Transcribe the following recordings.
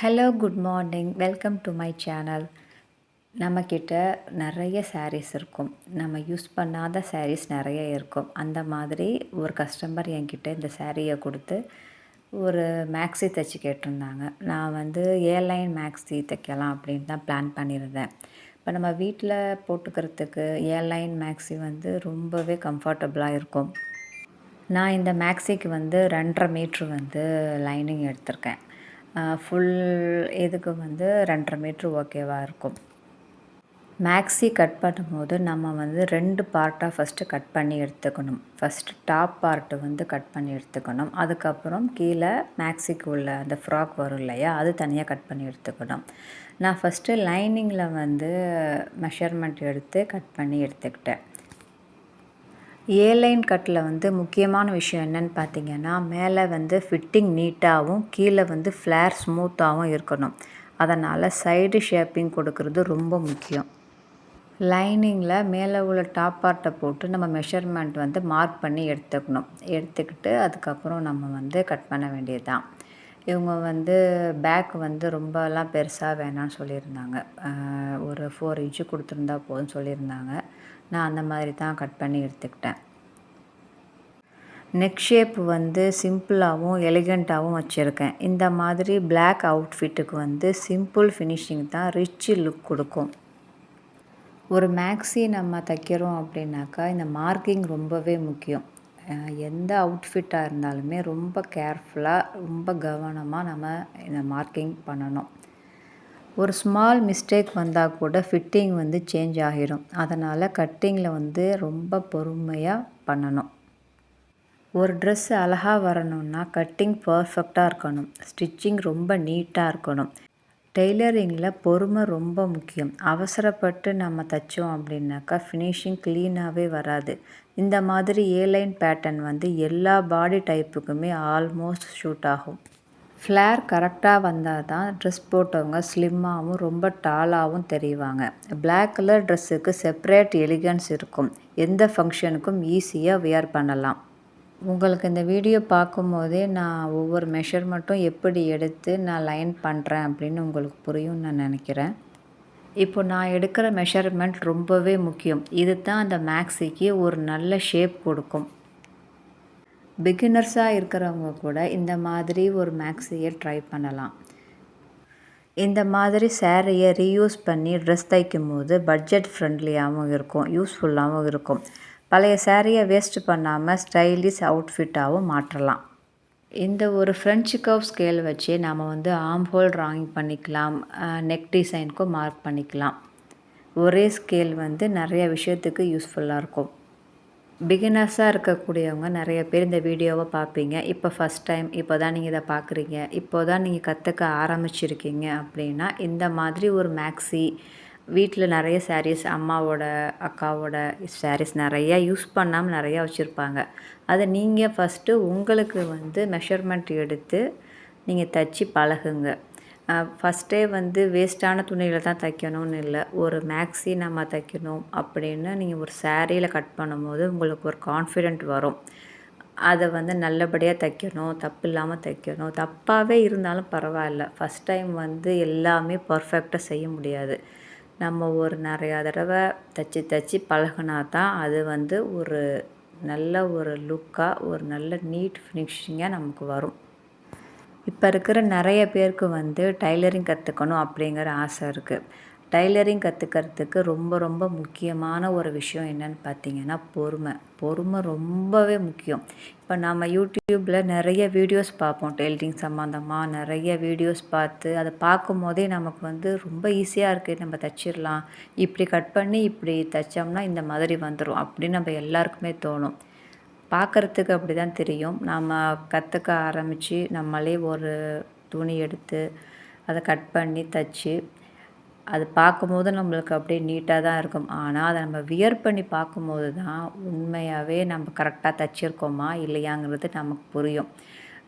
Hello, good morning. Welcome to my channel. நம்மக்கிட்ட நிறைய சாரீஸ் இருக்கும். நம்ம யூஸ் பண்ணாத சாரீஸ் நிறைய இருக்கும். அந்த மாதிரி ஒரு கஸ்டமர் என்கிட்ட இந்த சாரியை கொடுத்து ஒரு மேக்ஸி தைச்சி கேட்டிருந்தாங்க. நான் வந்து ஏர்லைன் மேக்ஸி தைக்கலாம் அப்படின்னு தான் பிளான் பண்ணியிருந்தேன். இப்போ நம்ம வீட்டில் போட்டுக்கிறதுக்கு ஏர்லைன் மேக்ஸி வந்து ரொம்பவே கம்ஃபர்டபுளாக இருக்கும். நான் இந்த மேக்ஸிக்கு வந்து 2.5 மீட்ரு வந்து லைனிங் எடுத்திருக்கேன். ஃபுல் இதுக்கு வந்து 2.5 மீட்ரு ஓகேவாக இருக்கும். மேக்ஸி கட் பண்ணும்போது நம்ம வந்து 2 பார்ட்டாக ஃபஸ்ட்டு கட் பண்ணி எடுத்துக்கணும். ஃபஸ்ட்டு டாப் பார்ட்டு வந்து கட் பண்ணி எடுத்துக்கணும். அதுக்கப்புறம் கீழே மேக்ஸிக்கு உள்ள அந்த ஃப்ராக் வரும் இல்லையா, அது தனியாக கட் பண்ணி எடுத்துக்கணும். நான் ஃபஸ்ட்டு லைனிங்கில் வந்து மெஷர்மெண்ட் எடுத்து கட் பண்ணி எடுத்துக்கிட்டேன். ஏர்லைன் கட்டில் வந்து முக்கியமான விஷயம் என்னென்னு பார்த்தீங்கன்னா, மேலே வந்து ஃபிட்டிங் நீட்டாகவும் கீழே வந்து ஃப்ளேர் ஸ்மூத்தாகவும் இருக்கணும். அதனால் சைடு ஷேப்பிங் கொடுக்கறது ரொம்ப முக்கியம். லைனிங்கில் மேலே உள்ள டாப் பார்ட்டை போட்டு நம்ம மெஷர்மெண்ட் வந்து மார்க் பண்ணி எடுத்துக்கணும். எடுத்துக்கிட்டு அதுக்கப்புறம் நம்ம வந்து கட் பண்ண வேண்டியது தான். இவங்க வந்து பேக் வந்து ரொம்பலாம் பெருசாக வேணான்னு சொல்லியிருந்தாங்க. ஒரு 4 இன்ச்சு கொடுத்துருந்தா போதும்னு சொல்லியிருந்தாங்க. நான் அந்த மாதிரி தான் கட் பண்ணி எடுத்துக்கிட்டேன். நெக் ஷேப் வந்து சிம்பிளாகவும் எலிகண்ட்டாகவும் வச்சுருக்கேன். இந்த மாதிரி பிளாக் அவுட்ஃபிட்டுக்கு வந்து சிம்பிள் ஃபினிஷிங் தான் ரிச் லுக் கொடுக்கும். ஒரு மேக்ஸி நம்ம தைக்கிறோம் அப்படின்னாக்கா இந்த மார்க்கிங் ரொம்பவே முக்கியம். எந்த அவுட்ஃபிட்டாக இருந்தாலுமே ரொம்ப கேர்ஃபுல்லாக ரொம்ப கவனமாக நம்ம இந்த மார்க்கிங் பண்ணணும். ஒரு ஸ்மால் மிஸ்டேக் வந்தால் கூட ஃபிட்டிங் வந்து சேஞ்ச் ஆகிடும். அதனால் கட்டிங்கில் வந்து ரொம்ப பொறுமையாக பண்ணணும். ஒரு ட்ரெஸ் அழகாக வரணும்னா கட்டிங் பர்ஃபெக்டாக இருக்கணும். ஸ்டிச்சிங் ரொம்ப நீட்டாக இருக்கணும். டெய்லரிங்கில் பொறுமை ரொம்ப முக்கியம். அவசரப்பட்டு நம்ம தைச்சோம் அப்படின்னாக்கா ஃபினிஷிங் க்ளீனாகவே வராது. இந்த மாதிரி ஏர்லைன் பேட்டர்ன் வந்து எல்லா பாடி டைப்புக்குமே ஆல்மோஸ்ட் ஷூட் ஆகும். ஃப்ளேர் கரெக்டாக வந்தால் தான் ட்ரெஸ் போட்டவங்க ஸ்லிம்மாகவும் ரொம்ப டாலாகவும் தெரிவாங்க. பிளாக் கலர் ட்ரெஸ்ஸுக்கு செப்பரேட் எலிகன்ஸ் இருக்கும். எந்த ஃபங்க்ஷனுக்கும் ஈஸியாக வியர் பண்ணலாம். உங்களுக்கு இந்த வீடியோ பார்க்கும்போதே நான் ஒவ்வொரு மெஷர்மெண்ட்டும் எப்படி எடுத்து நான் லைன் பண்ணுறேன் அப்படின்னு உங்களுக்கு புரியும்னு நான் நினைக்கிறேன். இப்போ நான் எடுக்கிற மெஷர்மெண்ட் ரொம்பவே முக்கியம். இது தான் அந்த மேக்ஸிக்கு ஒரு நல்ல ஷேப் கொடுக்கும். பிகினர்ஸாக இருக்கிறவங்க கூட இந்த மாதிரி ஒரு மேக்ஸியை ட்ரை பண்ணலாம். இந்த மாதிரி சாரியை ரீயூஸ் பண்ணி ட்ரெஸ் தைக்கும் போது பட்ஜெட் ஃப்ரெண்ட்லியாகவும் இருக்கும், யூஸ்ஃபுல்லாகவும் இருக்கும். பழைய சாரியை வேஸ்ட் பண்ணாமல் ஸ்டைலிஷ் அவுட்ஃபிட்டாகவும் மாற்றலாம். இந்த ஒரு ஃப்ரெஞ்சு கர்வ் ஸ்கேல் வச்சு நாம் வந்து ஆர்ம் ஹோல் ட்ராயிங் பண்ணிக்கலாம், நெக் டிசைனுக்கும் மார்க் பண்ணிக்கலாம். ஒரே ஸ்கேல் வந்து நிறைய விஷயத்துக்கு யூஸ்ஃபுல்லாக இருக்கும். பிகினர்ஸாக இருக்கக்கூடியவங்க நிறைய பேர் இந்த வீடியோவை பார்ப்பீங்க. இப்போ ஃபஸ்ட் டைம் இப்போ தான் நீங்கள் இதை பார்க்குறீங்க, இப்போ தான் நீங்கள் கற்றுக்க ஆரம்பிச்சிருக்கீங்க அப்படின்னா இந்த மாதிரி ஒரு மேக்ஸி வீட்டில் நிறைய சாரீஸ் அம்மாவோட அக்காவோட சாரீஸ் நிறையா யூஸ் பண்ணாமல் நிறையா வச்சுருப்பாங்க. அதை நீங்கள் ஃபஸ்ட்டு உங்களுக்கு வந்து மெஷர்மெண்ட் எடுத்து நீங்கள் தைச்சி பழகுங்க. ஃபஸ்ட்டே வந்து வேஸ்ட்டான துணியில் தான் தைக்கணும்னு இல்லை. ஒரு மேக்ஸி நம்ம தைக்கணும் அப்படின்னு நீங்கள் ஒரு சாரியில் கட் பண்ணும்போது உங்களுக்கு ஒரு கான்ஃபிடென்ட் வரும். அதை வந்து நல்லபடியாக தைக்கணும், தப்பு இல்லாமல் தைக்கணும். தப்பாகவே இருந்தாலும் பரவாயில்ல. ஃபஸ்ட் டைம் வந்து எல்லாமே பர்ஃபெக்டாக செய்ய முடியாது. நம்ம ஒரு நிறையா தடவை தைச்சி பழகுனா தான் அது வந்து ஒரு நல்ல ஒரு லுக்காக ஒரு நல்ல நீட் ஃபினிஷிங்காக நமக்கு வரும். இப்போ இருக்கிற நிறைய பேருக்கு வந்து டைலரிங் கற்றுக்கணும் அப்படிங்கிற ஆசை இருக்குது. டைலரிங் கற்றுக்கிறதுக்கு ரொம்ப ரொம்ப முக்கியமான ஒரு விஷயம் என்னென்னு பார்த்தீங்கன்னா பொறுமை ரொம்பவே முக்கியம். இப்போ நம்ம யூடியூப்பில் நிறைய வீடியோஸ் பார்ப்போம். டெய்லரிங் சம்மந்தமாக நிறைய வீடியோஸ் பார்த்து அதை பார்க்கும் போதே நமக்கு வந்து ரொம்ப ஈஸியாக இருக்குது, நம்ம தைச்சிடலாம், இப்படி கட் பண்ணி இப்படி தைச்சோம்னா இந்த மாதிரி வந்துடும் அப்படின்னு நம்ம எல்லாருக்குமே தோணும். பார்க்குறதுக்கு அப்படி தான் தெரியும். நம்ம கற்றுக்க ஆரம்பித்து நம்மளே ஒரு துணி எடுத்து அதை கட் பண்ணி தைச்சி அது பார்க்கும்போது நம்மளுக்கு அப்படியே நீட்டாக தான் இருக்கும். ஆனால் அதை நம்ம வியர் பண்ணி பார்க்கும்போது தான் உண்மையாகவே நம்ம கரெக்டாக தைச்சிருக்கோமா இல்லையாங்கிறது நமக்கு புரியும்.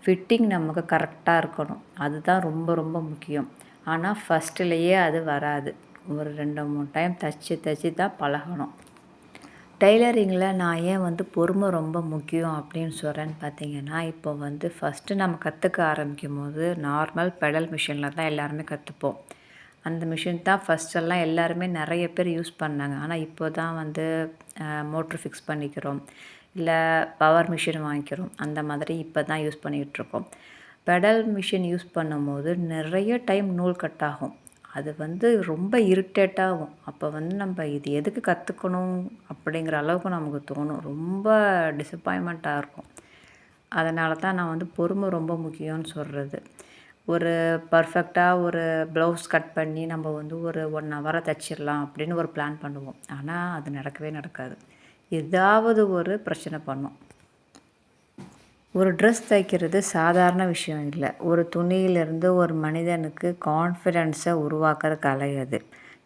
ஃபிட்டிங் நமக்கு கரெக்டாக இருக்கணும், அதுதான் ரொம்ப ரொம்ப முக்கியம். ஆனால் ஃபஸ்ட்டுலேயே அது வராது. ஒரு 2-3 டைம் தைச்சி தான் பழகணும். டெய்லரிங்கில் நான் ஏன் பொறுமை ரொம்ப முக்கியம் அப்படின்னு சொல்கிறேன்னு பார்த்தீங்கன்னா, இப்போ ஃபஸ்ட்டு நம்ம கற்றுக்க ஆரம்பிக்கும்போது நார்மல் பெடல் மிஷினில் தான் எல்லாருமே கற்றுப்போம். அந்த மிஷின் தான் ஃபஸ்ட்டெல்லாம் எல்லாருமே நிறைய பேர் யூஸ் பண்ணாங்க. ஆனால் இப்போ தான் மோட்ரு ஃபிக்ஸ் பண்ணிக்கிறோம், இல்லை பவர் மிஷின் வாங்கிக்கிறோம். அந்த மாதிரி இப்போ தான் யூஸ் பண்ணிக்கிட்டுருக்கோம். பெடல் மிஷின் யூஸ் பண்ணும்போது நிறைய டைம் நூல் கட் ஆகும். அது ரொம்ப இரிட்டேட் ஆகும். அப்போ நம்ம இது எதுக்கு கற்றுக்கணும் அப்படிங்கிற அளவுக்கு நமக்கு தோணும். ரொம்ப டிசப்பாயின்மெண்ட்டாக இருக்கும். அதனால தான் நான் பொறுமை ரொம்ப முக்கியம்னு சொல்கிறது. ஒரு பர்ஃபெக்டாக ஒரு ப்ளவுஸ் கட் பண்ணி நம்ம ஒரு 1 ஹவரை தைச்சிடலாம் அப்படின்னு ஒரு பிளான் பண்ணுவோம். ஆனால் அது நடக்கவே நடக்காது. ஏதாவது ஒரு பிரச்சனை பண்ணும். ஒரு ட்ரெஸ் தைக்கிறது சாதாரண விஷயம் இல்லை. ஒரு துணியிலிருந்து ஒரு மனிதனுக்கு கான்ஃபிடென்ஸை உருவாக்குற கலை அது.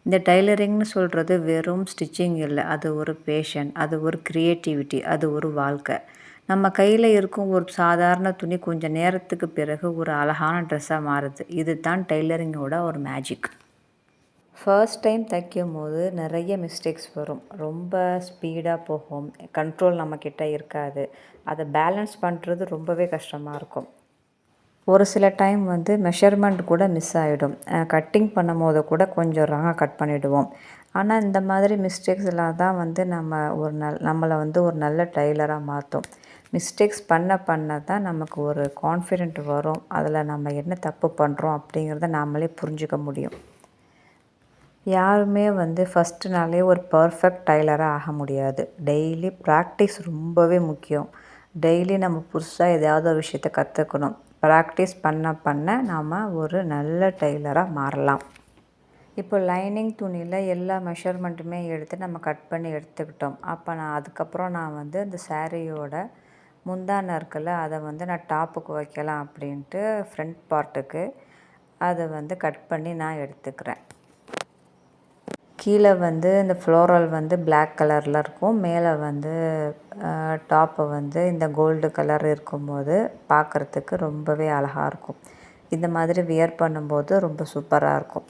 இந்த டெய்லரிங்னு சொல்கிறது வெறும் ஸ்டிச்சிங் இல்லை. அது ஒரு பேஷன், அது ஒரு க்ரியேட்டிவிட்டி, அது ஒரு வாழ்க்கை. நம்ம கையில் இருக்கும் ஒரு சாதாரண துணி கொஞ்சம் நேரத்துக்கு பிறகு ஒரு அழகான ட்ரெஸ்ஸாக மாறுது. இது தான் டெய்லரிங்கோட ஒரு மேஜிக். ஃபர்ஸ்ட் டைம் தைக்கும்போது நிறைய மிஸ்டேக்ஸ் வரும். ரொம்ப ஸ்பீடாக போகும், கண்ட்ரோல் நம்மக்கிட்ட இருக்காது. அதை பேலன்ஸ் பண்ணுறது ரொம்பவே கஷ்டமாக இருக்கும். ஒரு சில டைம் மெஷர்மெண்ட் கூட மிஸ் ஆகிடும். கட்டிங் பண்ணும்போது கூட கொஞ்சம் ராங்காக கட் பண்ணிவிடுவோம். ஆனால் இந்த மாதிரி மிஸ்டேக்ஸ் எல்லாம் தான் நம்மளை ஒரு நல்ல டெய்லராக மாற்றும். மிஸ்டேக்ஸ் பண்ண தான் நமக்கு ஒரு கான்ஃபிடென்ட் வரும். அதில் நம்ம என்ன தப்பு பண்ணுறோம் அப்படிங்கிறத நாமளே புரிஞ்சுக்க முடியும். யாருமே ஃபஸ்ட்டு நாளே ஒரு பர்ஃபெக்ட் டெய்லராக ஆக முடியாது. டெய்லி ப்ராக்டிஸ் ரொம்பவே முக்கியம். டெய்லி நம்ம புதுசாக ஏதாவது ஒரு விஷயத்த கற்றுக்கணும். ப்ராக்டிஸ் பண்ண நாம் ஒரு நல்ல டெய்லராக மாறலாம். இப்போ லைனிங் துணியில் எல்லா மெஷர்மெண்ட்டுமே எடுத்து நம்ம கட் பண்ணி எடுத்துக்கிட்டோம். அப்போ அதுக்கப்புறம் நான் இந்த சாரியோட முந்தானை இருக்குல்ல, அதை நான் டாப்புக்கு வைக்கலாம் அப்படின்ட்டு ஃப்ரண்ட் பார்ட்டுக்கு அதை கட் பண்ணி நான் எடுத்துக்கிறேன். கீழே இந்த ஃப்ளோரல் பிளாக் கலரில் இருக்கும். மேலே டாப்பு இந்த கோல்டு கலர் இருக்கும்போது பார்க்குறதுக்கு ரொம்பவே அழகாக இருக்கும். இந்த மாதிரி வியர் பண்ணும்போது ரொம்ப சூப்பராக இருக்கும்.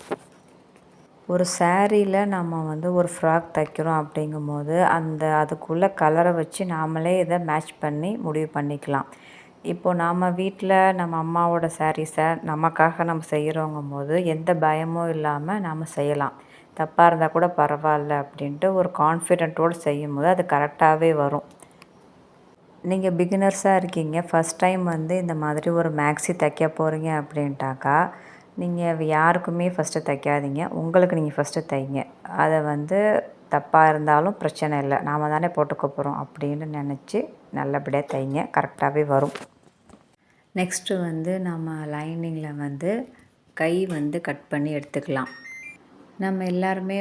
ஒரு சாரியில் நம்ம ஒரு ஃப்ராக் தைக்கிறோம் அப்படிங்கும்போது அதுக்குள்ளே கலரை வச்சு நாமளே இதை மேட்ச் பண்ணி முடிவு பண்ணிக்கலாம். இப்போது நாம் வீட்டில் நம்ம அம்மாவோட சாரீஸை நமக்காக நம்ம செய்கிறோங்கும் போது எந்த பயமும் இல்லாமல் நாம் செய்யலாம். தப்பாக இருந்தால் கூட பரவாயில்ல அப்படின்ட்டு ஒரு கான்ஃபிடென்ட்டோடு செய்யும்போது அது கரெக்டாகவே வரும். நீங்கள் பிகினர்ஸாக இருக்கீங்க, ஃபஸ்ட் டைம் இந்த மாதிரி ஒரு மேக்ஸி தைக்க போகிறீங்க அப்படின்ட்டாக்கா, நீங்கள் யாருக்குமே ஃபஸ்ட்டு தைக்காதீங்க. உங்களுக்கு நீங்கள் ஃபஸ்ட்டு தைங்க. அதை தப்பாக இருந்தாலும் பிரச்சனை இல்லை, நாம் தானே போட்டுக்க போகிறோம் அப்படின்னு நினச்சி நல்லபடியாக தைங்க. கரெக்டாகவே வரும். நெக்ஸ்ட்டு நம்ம லைனிங்கில் கை கட் பண்ணி எடுத்துக்கலாம். நம்ம எல்லாருமே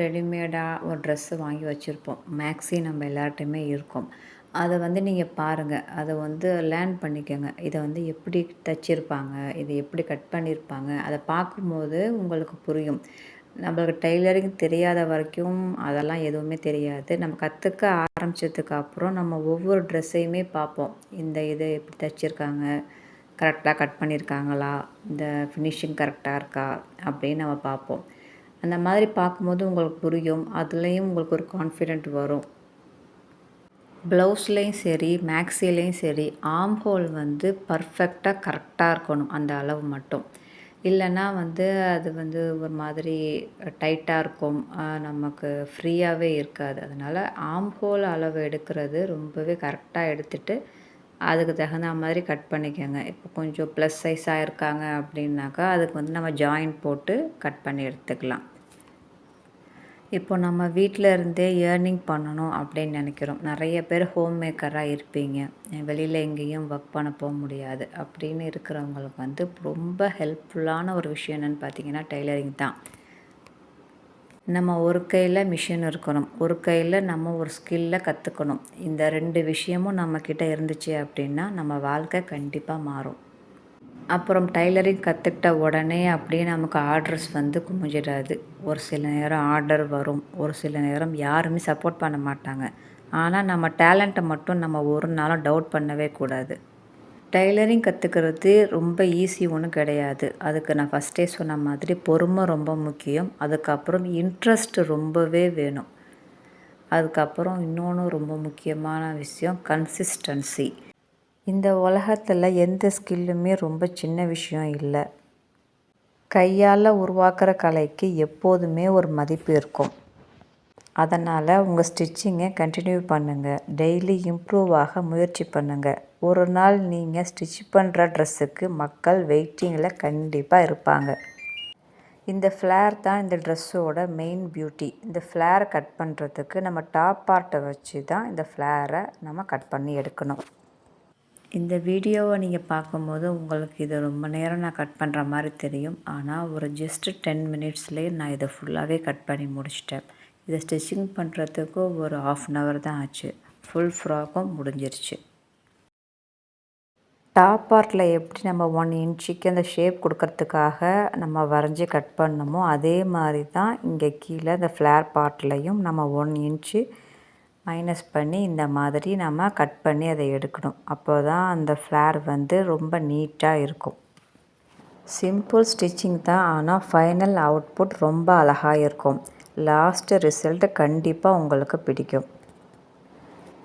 ரெடிமேடாக ஒரு ட்ரெஸ்ஸு வாங்கி வச்சுருப்போம். மேக்ஸி நம்ம எல்லார்ட்டையுமே இருக்கும். அதை நீங்கள் பாருங்கள். அதை லேர்ன் பண்ணிக்கோங்க. இதை எப்படி தைச்சிருப்பாங்க, இது எப்படி கட் பண்ணியிருப்பாங்க, அதை பார்க்கும்போது உங்களுக்கு புரியும். நம்மளுக்கு டெய்லரிங் தெரியாத வரைக்கும் அதெல்லாம் எதுவுமே தெரியாது. நம்ம கற்றுக்க ஆரம்பித்ததுக்கு அப்புறம் நம்ம ஒவ்வொரு ட்ரெஸ்ஸையுமே பார்ப்போம். இதை எப்படி தைச்சிருக்காங்க, கரெக்டாக கட் பண்ணியிருக்காங்களா, இந்த ஃபினிஷிங் கரெக்டாக இருக்கா அப்படின்னு நம்ம பார்ப்போம். அந்த மாதிரி பார்க்கும்போது உங்களுக்கு புரியும். அதுலேயும் உங்களுக்கு ஒரு கான்ஃபிடென்ட் வரும். ப்ளவுஸ்லேயும் சரி, மேக்ஸிலையும் சரி, ஆர்ம் ஹோல் பர்ஃபெக்டாக கரெக்டாக இருக்கணும். அந்த அளவு மட்டும் இல்லைன்னா அது ஒரு மாதிரி டைட்டாக இருக்கும், நமக்கு ஃப்ரீயாகவே இருக்காது. அதனால் ஆர்ம் ஹோல் அளவு எடுக்கிறது ரொம்பவே கரெக்டாக எடுத்துகிட்டு அதுக்கு தகுந்த மாதிரி கட் பண்ணிக்கோங்க. இப்போ கொஞ்சம் ப்ளஸ் சைஸாக இருக்காங்க அப்படின்னாக்கா அதுக்கு நம்ம ஜாயிண்ட் போட்டு கட் பண்ணி எடுத்துக்கலாம். இப்போ நம்ம வீட்டில் இருந்தே ஏர்னிங் பண்ணணும் அப்படின்னு நினைக்கிறோம். நிறைய பேர் ஹோம் மேக்கராக இருப்பீங்க, வெளியில் எங்கேயும் ஒர்க் பண்ண போக முடியாது. அப்படின்னு இருக்கிறவங்களுக்கு ரொம்ப ஹெல்ப்ஃபுல்லான ஒரு விஷயம் என்னென்னு பார்த்தீங்கன்னா டெய்லரிங் தான். நம்ம ஒரு கையில் மிஷின் இருக்கணும், ஒரு கையில் நம்ம ஒரு ஸ்கில்லை கற்றுக்கணும். இந்த 2 விஷயமும் நம்மக்கிட்ட இருந்துச்சு அப்படின்னா நம்ம வாழ்க்கை கண்டிப்பாக மாறும். அப்புறம் டைலரிங் கற்றுக்கிட்ட உடனே அப்படியே நமக்கு ஆர்டர்ஸ் குமிஞ்சிடாது. ஒரு சில நேரம் ஆர்டர் வரும், ஒரு சில நேரம் யாருமே சப்போர்ட் பண்ண மாட்டாங்க. ஆனால் நம்ம டேலண்ட்டை மட்டும் நம்ம ஒரு நாளும் டவுட் பண்ணவே கூடாது. டைலரிங் கற்றுக்கிறது ரொம்ப ஈஸி ஒன்றும் கிடையாது. அதுக்கு நான் ஃபஸ்ட்டே சொன்ன மாதிரி பொறுமை ரொம்ப முக்கியம். அதுக்கப்புறம் இன்ட்ரெஸ்ட் ரொம்பவே வேணும். அதுக்கப்புறம் இன்னொன்று ரொம்ப முக்கியமான விஷயம் கன்சிஸ்டன்சி. இந்த உலகத்தில் எந்த ஸ்கில்லுமே ரொம்ப சின்ன விஷயம் இல்லை. கையால் உருவாக்குற கலைக்கு எப்போதுமே ஒரு மதிப்பு இருக்கும். அதனால் உங்கள் ஸ்டிச்சிங்கை கண்டினியூ பண்ணுங்கள். டெய்லி இம்ப்ரூவ் ஆக முயற்சி பண்ணுங்கள். ஒரு நாள் நீங்கள் ஸ்டிச் பண்ணுற ட்ரெஸ்ஸுக்கு மக்கள் வெயிட்டிங்கில் கண்டிப்பாக இருப்பாங்க. இந்த ஃப்ளேர் தான் இந்த ட்ரெஸ்ஸோட மெயின் பியூட்டி. இந்த ஃப்ளேரை கட் பண்ணுறதுக்கு நம்ம டாப் பார்ட்டை வச்சு தான் இந்த ஃப்ளேரை நம்ம கட் பண்ணி எடுக்கணும். இந்த வீடியோவை நீங்கள் பார்க்கும்போது உங்களுக்கு இதை ரொம்ப நேரம் நான் கட் பண்ணுற மாதிரி தெரியும். ஆனால் ஒரு ஜஸ்ட்டு 10 மினிட்ஸ்லேயே நான் இதை ஃபுல்லாகவே கட் பண்ணி முடிச்சிட்டேன். இதை ஸ்டிச்சிங் பண்ணுறதுக்கு ஒரு 1/2 hour தான் ஆச்சு. ஃபுல் ஃப்ராக்கும் முடிஞ்சிருச்சு. டாப் பார்ட்டில் எப்படி நம்ம 1 இன்ச்சுக்கு அந்த ஷேப் கொடுக்கறதுக்காக நம்ம வரைஞ்சி கட் பண்ணணுமோ அதே மாதிரி தான் இங்கே கீழே இந்த ஃப்ளேர் பார்ட்லேயும் நம்ம 1 இன்ச்சு மைனஸ் பண்ணி இந்த மாதிரி நம்ம கட் பண்ணி அதை எடுக்கணும். அப்போ தான் அந்த ஃப்ளேர் வந்து ரொம்ப நீட்டாக இருக்கும். சிம்பிள் ஸ்டிச்சிங் தான், ஆனால் ஃபைனல் அவுட்புட் ரொம்ப அழகாக இருக்கும். லாஸ்ட்டு ரிசல்ட் கண்டிப்பாக உங்களுக்கு பிடிக்கும்.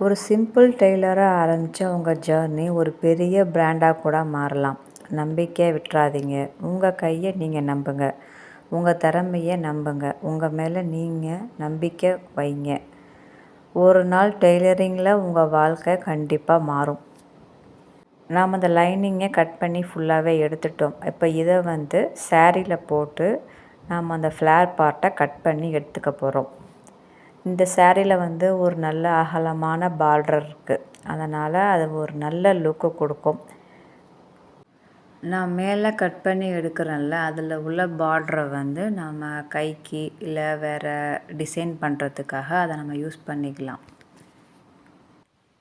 ஒரு சிம்பிள் டெய்லராக ஆரம்பித்த உங்கள் ஜர்னி ஒரு பெரிய பிராண்டாக கூட மாறலாம். நம்பிக்கையை விட்டுறாதீங்க. உங்கள் கையை நீங்கள் நம்புங்க. உங்கள் திறமையை நம்புங்க. உங்கள் மேலே நீங்கள் நம்பிக்கை வைங்க. ஒரு நாள் டெய்லரிங்கில் உங்கள் வாழ்க்கை கண்டிப்பாக மாறும். நாம் அந்த லைனிங்கை கட் பண்ணி ஃபுல்லாகவே எடுத்துட்டோம். இப்போ இதை வந்து சாரியில் போட்டு நாம் அந்த ஃப்ளேர் பார்ட்டை கட் பண்ணி எடுத்துக்க போகிறோம். இந்த சாரியில் வந்து ஒரு நல்ல அகலமான பார்டர் இருக்குது. அதனால் அது ஒரு நல்ல லுக்கு கொடுக்கும். நான் மேலே கட் பண்ணி எடுக்கிறேன்ல, அதில் உள்ள பார்டரை வந்து நம்ம கைக்கு இல்லை வேறு டிசைன் பண்ணுறதுக்காக அதை நம்ம யூஸ் பண்ணிக்கலாம்.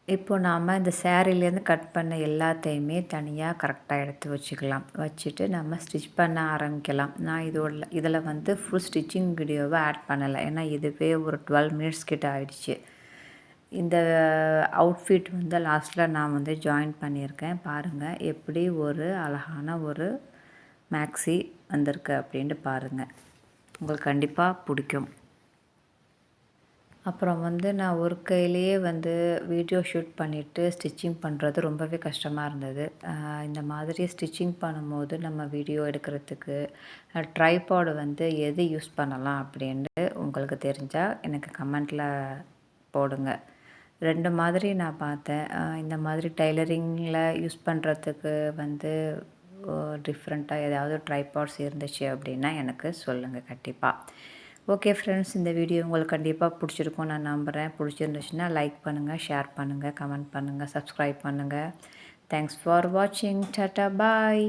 இப்போ நாம் இந்த சாரிலேருந்து கட் பண்ண எல்லாத்தையுமே தனியாக கரெக்டாக எடுத்து வச்சுக்கலாம். வச்சுட்டு நம்ம ஸ்டிச் பண்ண ஆரம்பிக்கலாம். நான் இதில் வந்து ஃபுல் ஸ்டிச்சிங் வீடியோவை ஆட் பண்ணலை. ஏன்னா இதுவே ஒரு 12 மினிட்ஸ் கிட்ட ஆயிடுச்சு. இந்த அவுட்ஃபிட் வந்து லாஸ்ட்டில் நான் வந்து ஜாயின் பண்ணியிருக்கேன். பாருங்கள் எப்படி ஒரு அழகான ஒரு மேக்ஸி வந்திருக்கு அப்படின்ட்டு பாருங்கள். உங்களுக்கு கண்டிப்பாக பிடிக்கும். அப்புறம் வந்து நான் ஒரு கையிலேயே வந்து வீடியோ ஷூட் பண்ணிவிட்டு ஸ்டிச்சிங் பண்ணுறது ரொம்பவே கஷ்டமாக இருந்தது. இந்த மாதிரி ஸ்டிச்சிங் பண்ணும்போது நம்ம வீடியோ எடுக்கிறதுக்கு ட்ரைபாடு வந்து எது யூஸ் பண்ணலாம் அப்படின்ட்டு உங்களுக்கு தெரிஞ்சால் எனக்கு கமெண்ட்டில் போடுங்க. 2 மாதிரி நான் பார்த்தேன். இந்த மாதிரி டைலரிங்கில் யூஸ் பண்ணுறதுக்கு வந்து டிஃப்ரெண்ட்டாக ஏதாவது ட்ரைபாட்ஸ் இருந்துச்சு அப்படின்னா எனக்கு சொல்லுங்கள் கண்டிப்பாக. ஓகே ஃப்ரெண்ட்ஸ், இந்த வீடியோ உங்களுக்கு கண்டிப்பாக பிடிச்சிருக்கும் நான் நம்புகிறேன். பிடிச்சிருந்துச்சுன்னா லைக் பண்ணுங்கள், ஷேர் பண்ணுங்கள், கமெண்ட் பண்ணுங்கள், சப்ஸ்கிரைப் பண்ணுங்கள். தேங்க்ஸ் ஃபார் வாட்சிங். டாட்டா பாய்.